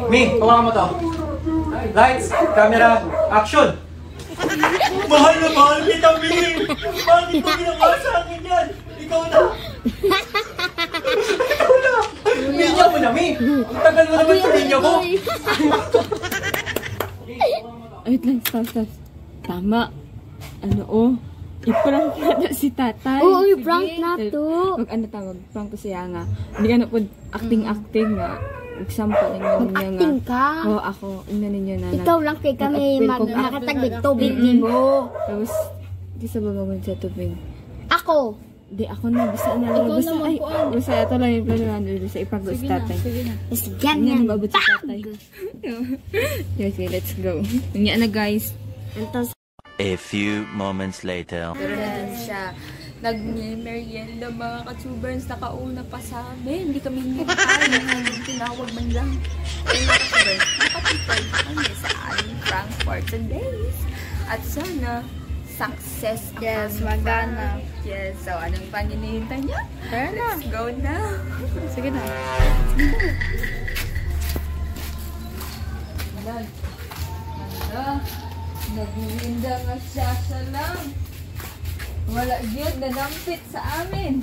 Mi, hawakan mo to. Lights, camera, action! Mahal na mahal kita, Mi! Bakit mo ginawa sa akin yan? Ikaw na! Ikaw na! Linya mo na, Mi! Ang tagal mo naman sa linya ko! Wait lang, stop. Tama. Ano i-prank na si tatay. Oo, i-prank na to. Prank ko siya nga. Hindi ka na po acting nga. Example, ingnan ninyo nga. Acting ka? Oo, ako. Ingnan ninyo na. Ikaw lang kay kami nakatagbig tubig mo. Tapos, di sa baba mo sa tubig. Ako. Di, ako na. Basta na lang. Basta ito lang yung plano. Basta iprank ko si tatay. Mas ganyan. Mabot si tatay. Okay, let's go. Ganyan na guys. A few moments later. Pero na dun siya. Nag-merienda mga ka-tubers. Nakauna pa sa amin. Hindi kami hinihintay. Tinawag man lang. Ayun mga ka-tubers. Nakatipag kami sa aming prank for today's. At sana, success. Yes, magana. Yes. So, anong pang hinihintay niya? Tara na. Let's go na. Sige na. Nagwiwinda nga siya lang. Wala yun, nanampit sa amin.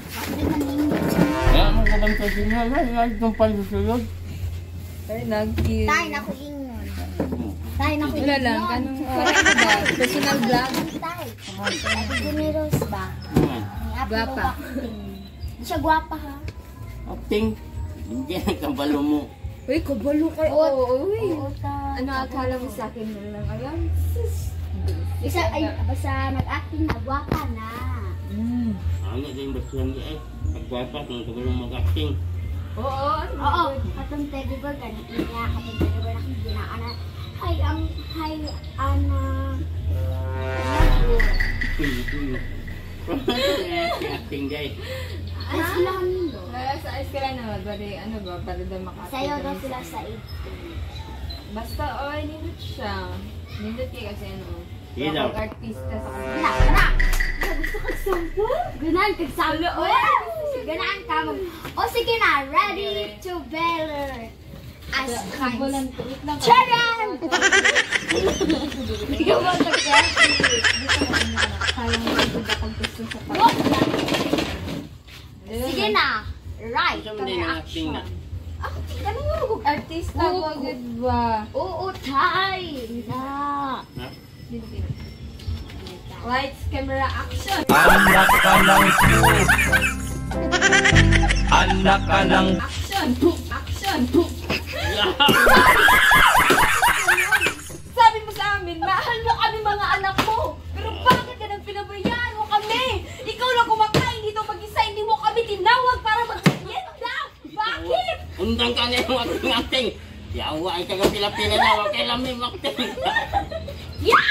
Kaya mo ka bang sa sinala? Kaya itong palusulog? Ay, nag-kill. Tayo na ko ingon. Tayo na ko Wala lang, kanong ba? Personal vlog? Tayo. Gumiros ba? Guwapa. Hindi siya guwapa ha? Acting? Hindi ang kabalo mo. Uy, kabalo kayo. Oo, uy. Oo, ta. Ano akala mo sa akin na lang? Alam? Basta nag-acting na guwapa na. Ano din ba siya niya eh? Pagwapa kung kabalo mag-acting. Oo. Oo, katong teddy bear ganit niya, katong teddy bear na ginaana. Hay ana. Acting guys. Ay sila nindo. Sa ice ka lang naman, ano ba, para daw makakita. Sayo daw sila sa Basta, nindot siya. Nindot kayo kasi Ilaw. artista sa kanila. na. Gusto ko sample? Ganan kag sample. Ganan ka mag. O sige na, ready to beller. As Kabulan, wait lang. Charan! Ikaw ba nag-practice? Dito mo kaya mo akong gusto sa Sige na. Right. Acting na. Acting ka na nga, artista ko, good ba? Oo, tay. Na. Lights, camera, action! Anak ka ng cute. Anak ka ng... Action! Action! Sabi mo sa amin, mahal mo kami mga anak mo. Pero bakit ka nang pinabayaan mo kami? Ikaw lang kumakain dito mag-isa, hindi mo kami tinawag para mag-merienda. Bakit? Undang ka na yung acting. Yawa ay kagapila-pila na. Huwag kailan may acting. Yeah!